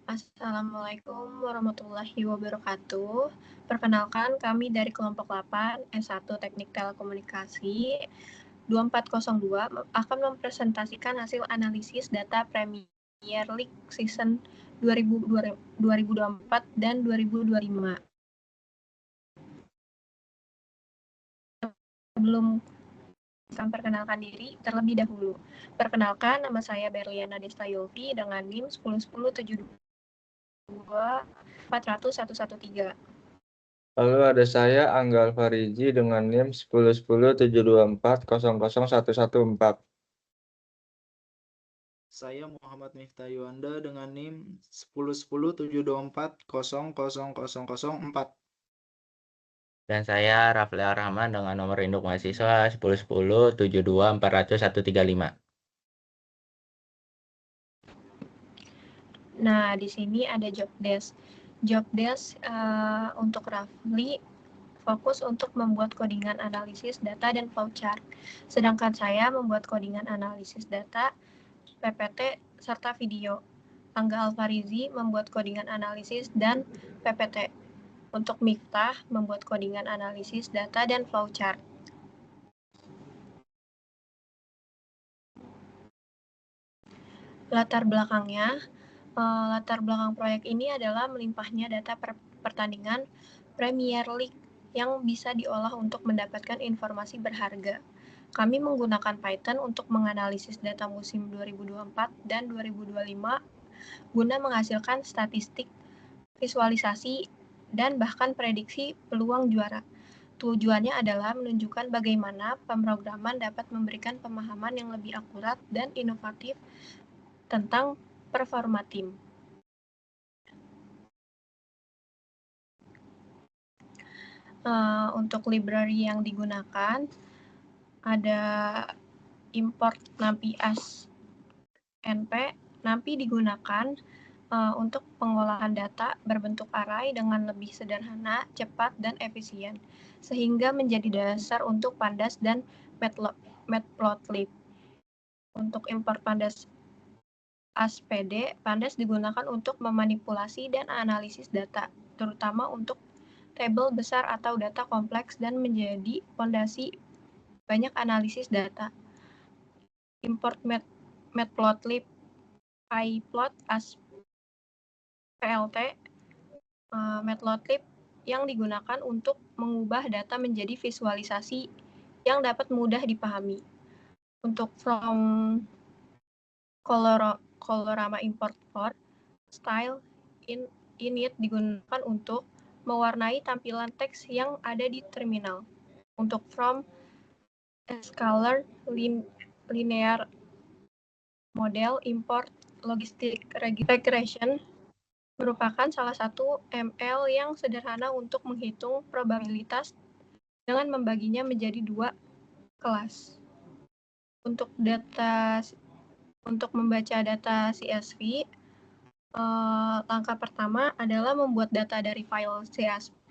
Assalamualaikum warahmatullahi wabarakatuh. Perkenalkan, kami dari kelompok 8 S1 Teknik Telekomunikasi 2402 akan mempresentasikan hasil analisis data Premier League season 2024 dan 2025. Sebelum kami perkenalkan diri terlebih dahulu. Perkenalkan, nama saya Berliana Desta Yulfi dengan NIM 10107240113. Lalu ada saya, Angga Alfariji dengan NIM 1010724001114. Saya Muhammad Miftah Yuanda dengan NIM 1010724000004. Dan saya Rafli Rahman dengan nomor induk mahasiswa 1010724000135. Nah, di sini ada job desk. Job desk untuk Rafli fokus untuk membuat codingan analisis data dan flowchart. Sedangkan saya membuat codingan analisis data, PPT, serta video. Angga Alfarizi membuat codingan analisis dan PPT. Untuk Miftah membuat codingan analisis data dan flowchart. Latar belakangnya, latar belakang proyek ini adalah melimpahnya data pertandingan Premier League yang bisa diolah untuk mendapatkan informasi berharga. Kami menggunakan Python untuk menganalisis data musim 2024 dan 2025 guna menghasilkan statistik, visualisasi, dan bahkan prediksi peluang juara. Tujuannya adalah menunjukkan bagaimana pemrograman dapat memberikan pemahaman yang lebih akurat dan inovatif tentang performa tim. Untuk library yang digunakan ada import NumPy as NP. NumPy digunakan untuk pengolahan data berbentuk array dengan lebih sederhana, cepat, dan efisien, sehingga menjadi dasar untuk Pandas dan Matplotlib. Untuk import Pandas as PD, Pandas digunakan untuk memanipulasi dan analisis data, terutama untuk tabel besar atau data kompleks dan menjadi fondasi banyak analisis data. Import Matplotlib pyplot as PLT, Matplotlib yang digunakan untuk mengubah data menjadi visualisasi yang dapat mudah dipahami. Untuk from Colorama import for style init digunakan untuk mewarnai tampilan teks yang ada di terminal. Untuk from scalar linear model import logistic regression merupakan salah satu ML yang sederhana untuk menghitung probabilitas dengan membaginya menjadi dua kelas. Untuk membaca data CSV, langkah pertama adalah membuat data dari file CSV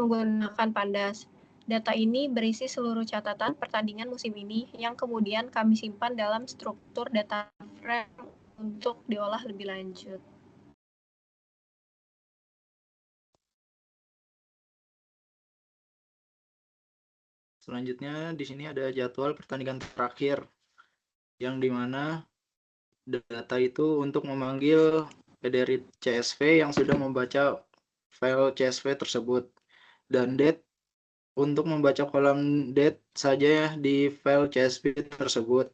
menggunakan Pandas. Data ini berisi seluruh catatan pertandingan musim ini yang kemudian kami simpan dalam struktur data frame untuk diolah lebih lanjut. Selanjutnya di sini ada jadwal pertandingan terakhir, yang dimana data itu untuk memanggil PDRI CSV yang sudah membaca file CSV tersebut, dan date untuk membaca kolom date saja di file CSV tersebut.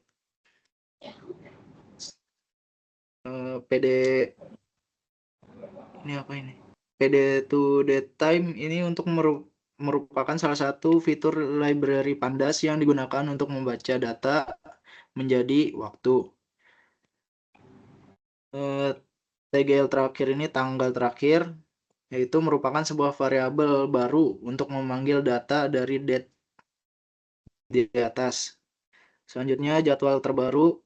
PD ini apa ini? PD to date time ini untuk merupakan salah satu fitur library Pandas yang digunakan untuk membaca data menjadi waktu. TGL terakhir ini tanggal terakhir, yaitu merupakan sebuah variabel baru untuk memanggil data dari date di atas. Selanjutnya jadwal terbaru,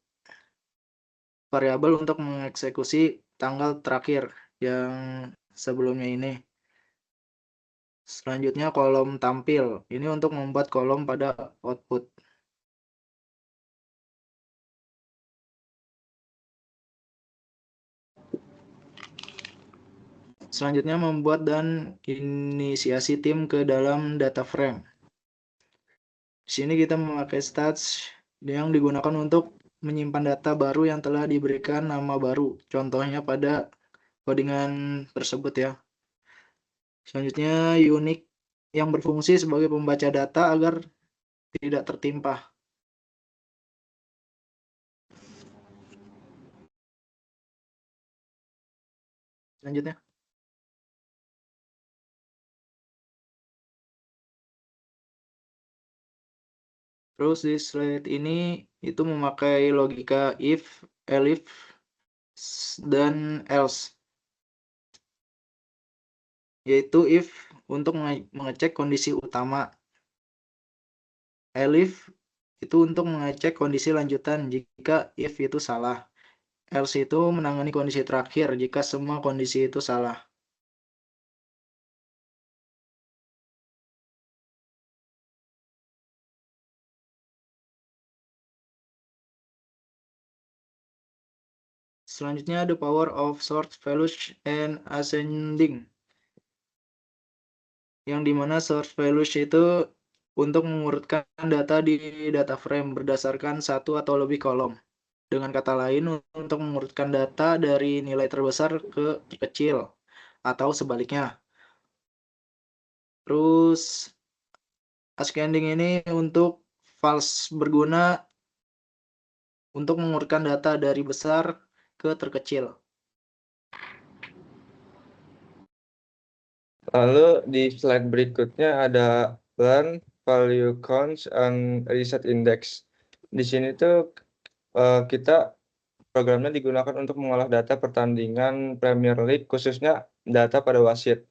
variabel untuk mengeksekusi tanggal terakhir yang sebelumnya ini. Selanjutnya kolom tampil. Ini untuk membuat kolom pada output. Selanjutnya membuat dan inisiasi tim ke dalam data frame. Di sini kita memakai stats yang digunakan untuk menyimpan data baru yang telah diberikan nama baru. Contohnya pada codingan tersebut ya. Selanjutnya unit yang berfungsi sebagai pembaca data agar tidak tertimpa. Selanjutnya. Terus di slide ini itu memakai logika if, elif, dan else. Yaitu if untuk mengecek kondisi utama. Elif itu untuk mengecek kondisi lanjutan jika if itu salah. Else itu menangani kondisi terakhir jika semua kondisi itu salah. Selanjutnya the power of sort, values, and ascending. Yang dimana sort values itu untuk mengurutkan data di data frame berdasarkan satu atau lebih kolom. Dengan kata lain, untuk mengurutkan data dari nilai terbesar ke terkecil, atau sebaliknya. Terus, ascending ini untuk false berguna untuk mengurutkan data dari besar ke terkecil. Lalu di slide berikutnya ada learn, value counts, and reset index. Di sini tuh kita programnya digunakan untuk mengolah data pertandingan Premier League, khususnya data pada wasit.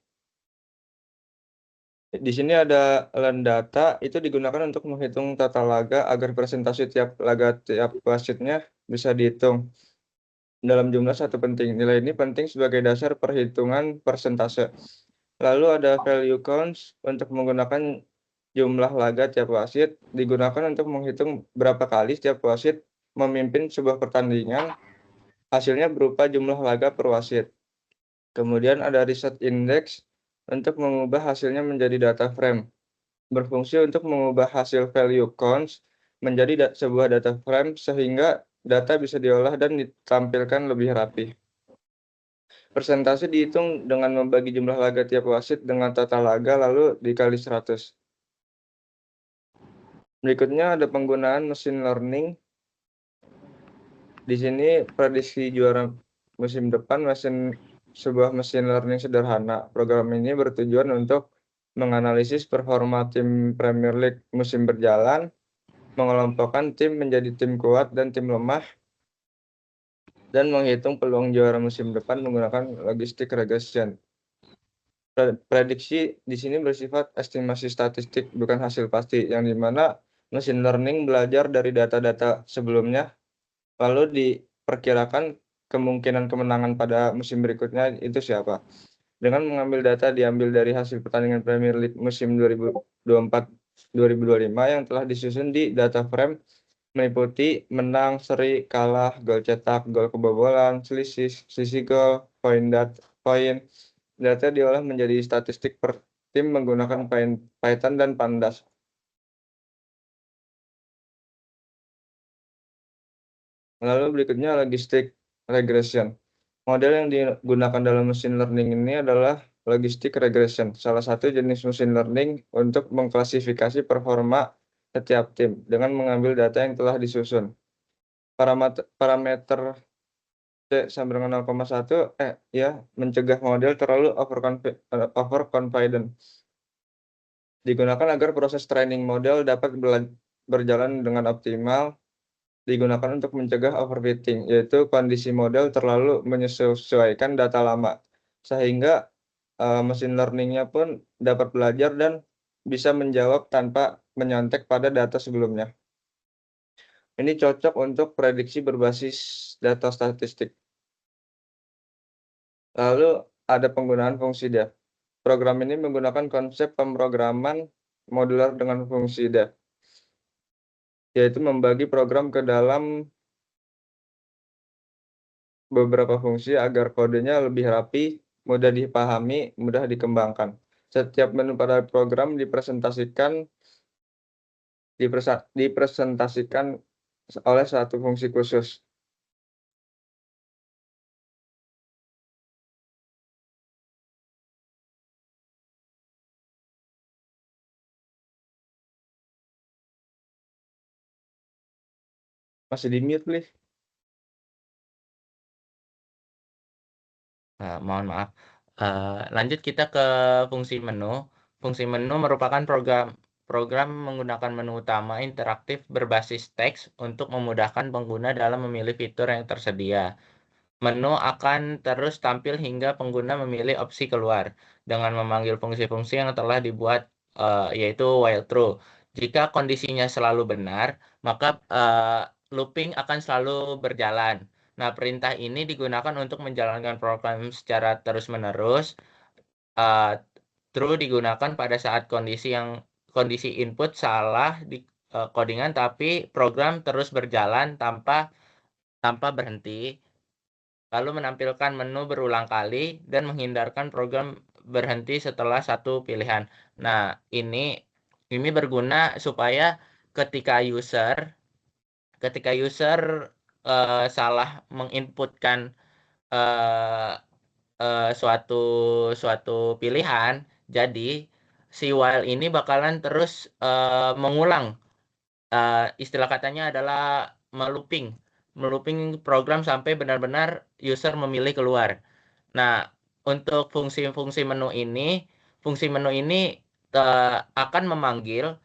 Di sini ada learn data, itu digunakan untuk menghitung tata laga agar presentasi tiap laga tiap wasitnya bisa dihitung dalam jumlah satu penting. Nilai ini penting sebagai dasar perhitungan persentase. Lalu ada value counts untuk menggunakan jumlah laga tiap wasit, digunakan untuk menghitung berapa kali setiap wasit memimpin sebuah pertandingan, hasilnya berupa jumlah laga per wasit. Kemudian ada reset index untuk mengubah hasilnya menjadi data frame, berfungsi untuk mengubah hasil value counts menjadi sebuah data frame sehingga data bisa diolah dan ditampilkan lebih rapi. Persentase dihitung dengan membagi jumlah laga tiap wasit dengan total laga lalu dikali 100. Berikutnya ada penggunaan machine learning. Di sini prediksi juara musim depan sebuah machine learning sederhana. Program ini bertujuan untuk menganalisis performa tim Premier League musim berjalan, mengelompokkan tim menjadi tim kuat dan tim lemah, dan menghitung peluang juara musim depan menggunakan logistik regression. Prediksi di sini bersifat estimasi statistik, bukan hasil pasti, yang dimana machine learning belajar dari data-data sebelumnya, lalu diperkirakan kemungkinan kemenangan pada musim berikutnya itu siapa. Dengan mengambil data diambil dari hasil pertandingan Premier League musim 2024-2025 yang telah disusun di data frame meliputi menang, seri, kalah, gol cetak, gol kebobolan, selisih gol, poin. Data diolah menjadi statistik per tim menggunakan Python dan Pandas. Lalu berikutnya logistik regression. Model yang digunakan dalam machine learning ini adalah logistik regression, salah satu jenis machine learning untuk mengklasifikasi performa setiap tim dengan mengambil data yang telah disusun. Parameter C sama dengan 0,1 mencegah model terlalu overconfident. Digunakan agar proses training model dapat berjalan dengan optimal. Digunakan untuk mencegah overfitting, yaitu kondisi model terlalu menyesuaikan data lama, sehingga machine learning-nya pun dapat belajar dan bisa menjawab tanpa menyontek pada data sebelumnya. Ini cocok untuk prediksi berbasis data statistik. Lalu ada penggunaan fungsi def. Program ini menggunakan konsep pemrograman modular dengan fungsi def, yaitu membagi program ke dalam beberapa fungsi agar kodenya lebih rapi, mudah dipahami, mudah dikembangkan. Setiap menu pada program dipresentasikan oleh satu fungsi khusus. Masih di mute, please. Mohon maaf. Lanjut kita ke fungsi menu. Fungsi menu merupakan program menggunakan menu utama interaktif berbasis teks untuk memudahkan pengguna dalam memilih fitur yang tersedia. Menu akan terus tampil hingga pengguna memilih opsi keluar dengan memanggil fungsi-fungsi yang telah dibuat, yaitu while true. Jika kondisinya selalu benar, maka looping akan selalu berjalan. Nah, perintah ini digunakan untuk menjalankan program secara terus-menerus. True digunakan pada saat kondisi input salah di codingan, tapi program terus berjalan tanpa berhenti, lalu menampilkan menu berulang kali dan menghindarkan program berhenti setelah satu pilihan. Nah, ini berguna supaya ketika user salah menginputkan suatu pilihan, jadi si while ini bakalan terus mengulang. Istilah katanya adalah melooping program sampai benar-benar user memilih keluar. Nah, untuk fungsi menu ini akan memanggil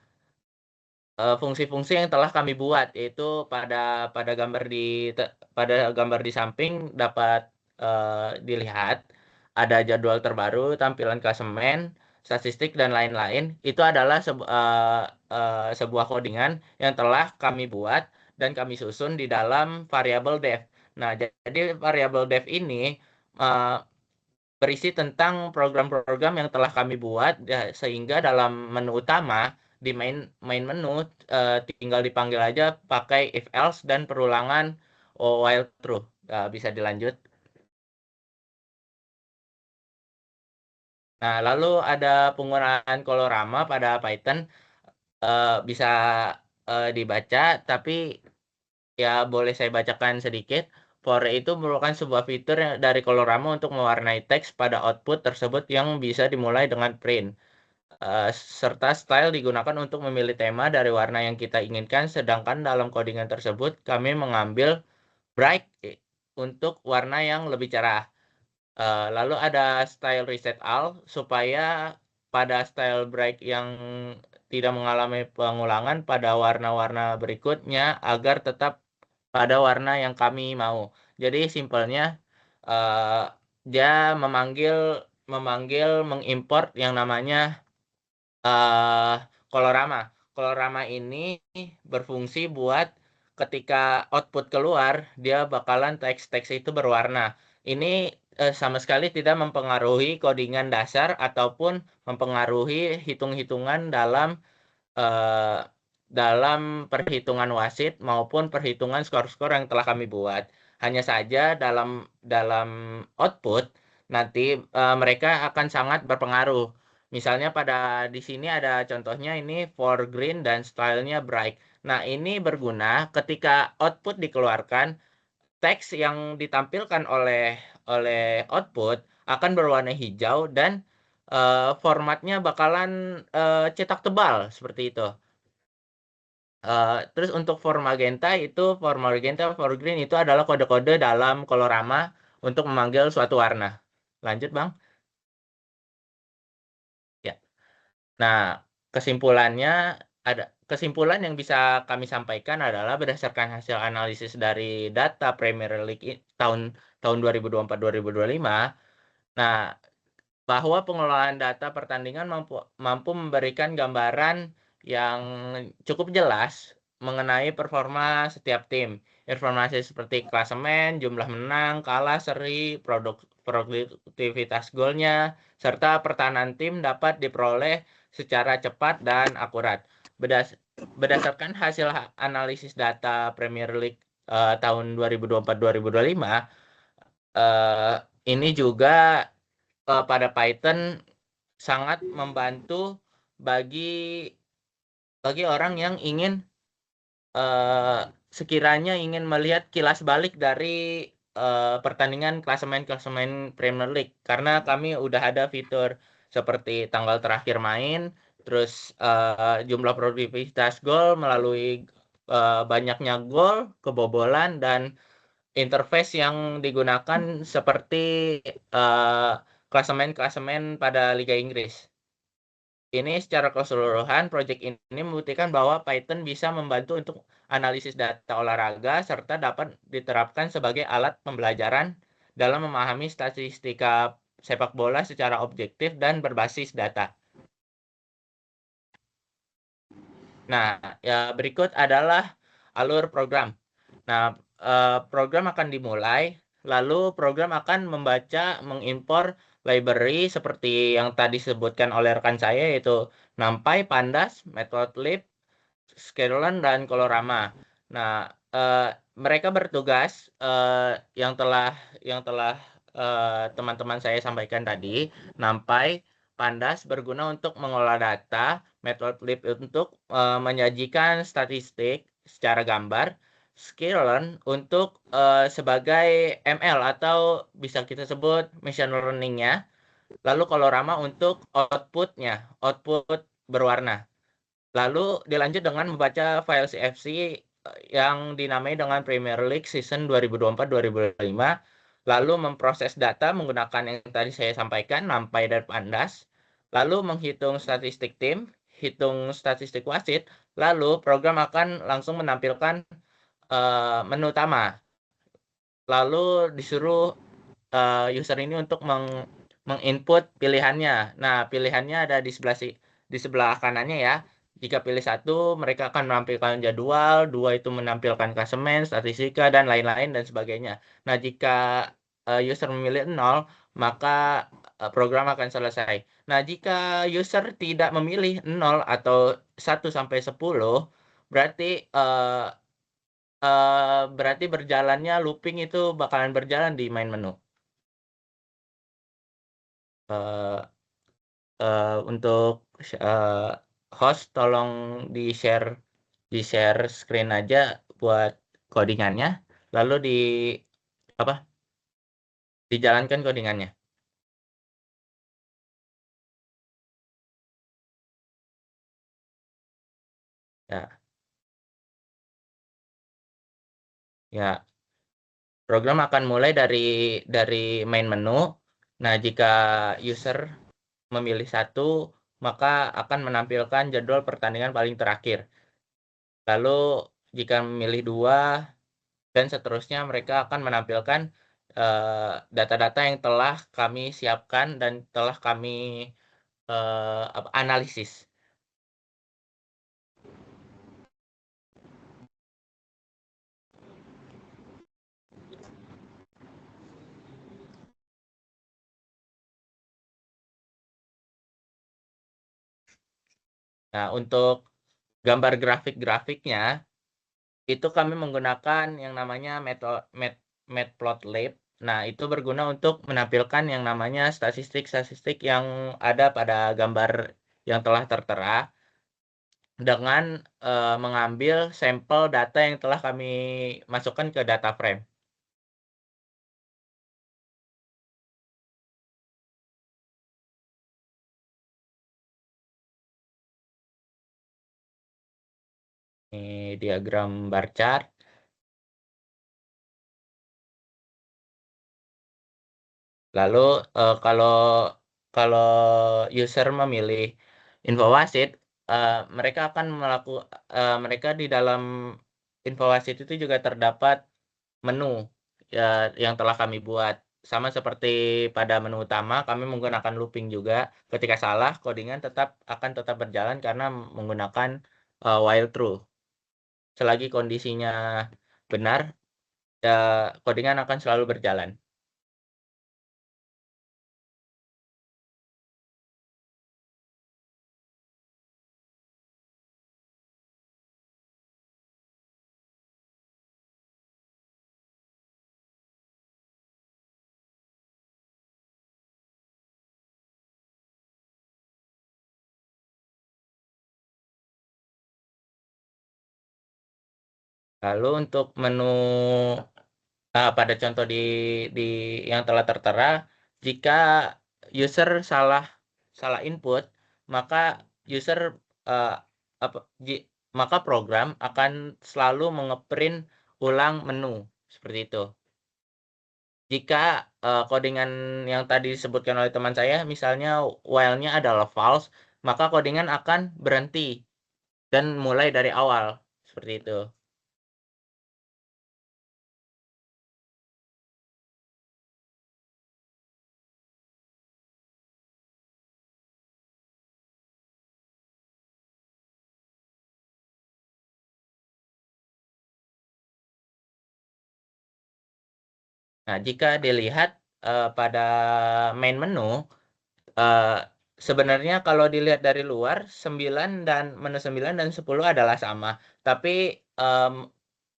fungsi-fungsi yang telah kami buat, yaitu pada gambar di samping dapat dilihat ada jadwal terbaru, tampilan klasemen, statistik dan lain-lain. Itu adalah sebuah codingan yang telah kami buat dan kami susun di dalam variabel def. Nah, jadi variabel def ini berisi tentang program-program yang telah kami buat, sehingga dalam menu utama di main menu tinggal dipanggil aja pakai if else dan perulangan while true. Bisa dilanjut. Nah, lalu ada penggunaan Colorama pada Python, bisa dibaca, tapi ya boleh saya bacakan sedikit. For itu merupakan sebuah fitur dari Colorama untuk mewarnai teks pada output tersebut yang bisa dimulai dengan print. Serta style digunakan untuk memilih tema dari warna yang kita inginkan, sedangkan dalam codingan tersebut kami mengambil bright untuk warna yang lebih cerah. Lalu ada style reset all supaya pada style bright yang tidak mengalami pengulangan pada warna-warna berikutnya agar tetap pada warna yang kami mau. Jadi simpelnya dia mengimport yang namanya Colorama. Colorama ini berfungsi buat ketika output keluar, dia bakalan teks-teks itu berwarna. Ini sama sekali tidak mempengaruhi codingan dasar ataupun mempengaruhi hitung-hitungan dalam perhitungan wasit maupun perhitungan skor-skor yang telah kami buat. Hanya saja dalam output nanti mereka akan sangat berpengaruh. Misalnya di sini ada contohnya, ini for green dan stylenya bright. Nah, ini berguna ketika output dikeluarkan, teks yang ditampilkan oleh output akan berwarna hijau dan formatnya bakalan cetak tebal seperti itu. Terus untuk for magenta, for green itu adalah kode-kode dalam Colorama untuk memanggil suatu warna. Lanjut, Bang. Ya. Nah, kesimpulan yang bisa kami sampaikan adalah berdasarkan hasil analisis dari data Premier League tahun 2024-2025. Nah, bahwa pengelolaan data pertandingan mampu memberikan gambaran yang cukup jelas mengenai performa setiap tim. Informasi seperti klasemen, jumlah menang, kalah, seri, produktivitas goalnya, serta pertahanan tim dapat diperoleh secara cepat dan akurat. Berdasarkan hasil analisis data Premier League tahun 2024-2025, ini juga pada Python sangat membantu bagi orang yang ingin sekiranya ingin melihat kilas balik dari pertandingan klasemen Premier League, karena kami udah ada fitur seperti tanggal terakhir main, terus jumlah produktivitas gol melalui banyaknya gol, kebobolan, dan interface yang digunakan seperti klasemen pada Liga Inggris. Ini secara keseluruhan, proyek ini membuktikan bahwa Python bisa membantu untuk analisis data olahraga serta dapat diterapkan sebagai alat pembelajaran dalam memahami statistika sepak bola secara objektif dan berbasis data. Nah, ya berikut adalah alur program. Nah, program akan dimulai, lalu program akan membaca, mengimpor library seperti yang tadi disebutkan oleh rekan saya, yaitu NumPy, Pandas, Matplotlib, Sklearn, dan Colorama. Nah, mereka bertugas yang telah teman-teman saya sampaikan tadi. NumPy, Pandas berguna untuk mengolah data, Matplotlib untuk menyajikan statistik secara gambar, Sklearn untuk sebagai ML atau bisa kita sebut machine learning-nya, lalu Colorama untuk output-nya, output berwarna. Lalu dilanjut dengan membaca file CFC yang dinamai dengan Premier League Season 2024-2025, lalu memproses data menggunakan yang tadi saya sampaikan, NumPy dan Pandas, lalu menghitung statistik tim, hitung statistik wasit, lalu program akan langsung menampilkan menu utama. Lalu disuruh user ini untuk menginput pilihannya. Nah, pilihannya ada di sebelah kanannya ya. Jika pilih 1, mereka akan menampilkan jadwal, 2 itu menampilkan klasemen, statistika, dan lain-lain dan sebagainya. Nah, jika user memilih 0, maka program akan selesai. Nah, jika user tidak memilih 0 atau 1 sampai 10, berarti berjalannya looping itu bakalan berjalan di main menu. Untuk host, tolong di-share screen aja buat codingannya, lalu dijalankan codingannya. Ya, program akan mulai dari main menu. Nah, jika user memilih 1, maka akan menampilkan jadwal pertandingan paling terakhir. Lalu jika memilih 2 dan seterusnya, mereka akan menampilkan data-data yang telah kami siapkan dan telah kami analisis. Nah, untuk gambar grafik-grafiknya, itu kami menggunakan yang namanya Matplotlib. Nah, itu berguna untuk menampilkan yang namanya statistik-statistik yang ada pada gambar yang telah tertera dengan mengambil sampel data yang telah kami masukkan ke data frame. Ini diagram bar chart. Lalu kalau user memilih info wasit, mereka akan mereka di dalam info wasit itu juga terdapat menu yang telah kami buat. Sama seperti pada menu utama, kami menggunakan looping juga. Ketika salah, codingan akan tetap berjalan karena menggunakan while true. Selagi kondisinya benar, codingan akan selalu berjalan. Lalu untuk menu pada contoh di yang telah tertera, jika user salah input, maka user eh, apa, maka program akan selalu mengeprint ulang menu seperti itu. Jika codingan yang tadi disebutkan oleh teman saya, misalnya while-nya adalah false, maka codingan akan berhenti dan mulai dari awal seperti itu. Nah, jika dilihat pada main menu, sebenarnya kalau dilihat dari luar, 9 dan menu 9 dan 10 adalah sama. Tapi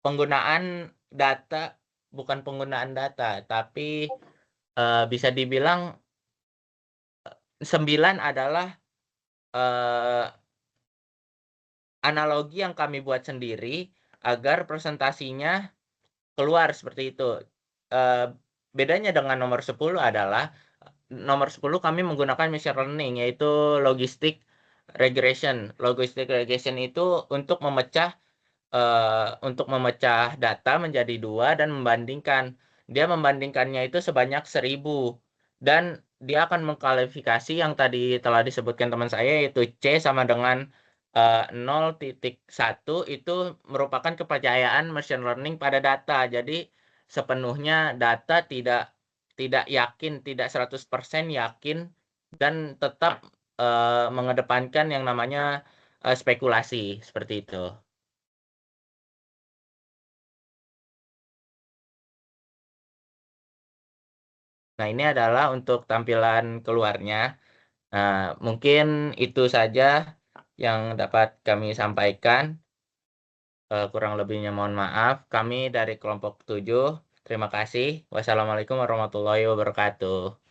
penggunaan data, bukan penggunaan data, tapi bisa dibilang 9 adalah analogi yang kami buat sendiri agar presentasinya keluar seperti itu. Bedanya dengan nomor 10 adalah nomor 10 kami menggunakan machine learning, yaitu logistic regression. Logistic regression itu untuk memecah data menjadi 2 dan membandingkan. Dia membandingkannya itu sebanyak 1000 dan dia akan mengklarifikasi yang tadi telah disebutkan teman saya, yaitu C sama dengan 0.1 itu merupakan kepercayaan machine learning pada data. Jadi sepenuhnya data tidak yakin, tidak 100% yakin dan tetap mengedepankan yang namanya spekulasi seperti itu. Nah, ini adalah untuk tampilan keluarnya. Nah, mungkin itu saja yang dapat kami sampaikan. Kurang lebihnya mohon maaf. Kami dari kelompok 7. Terima kasih. Wassalamualaikum warahmatullahi wabarakatuh.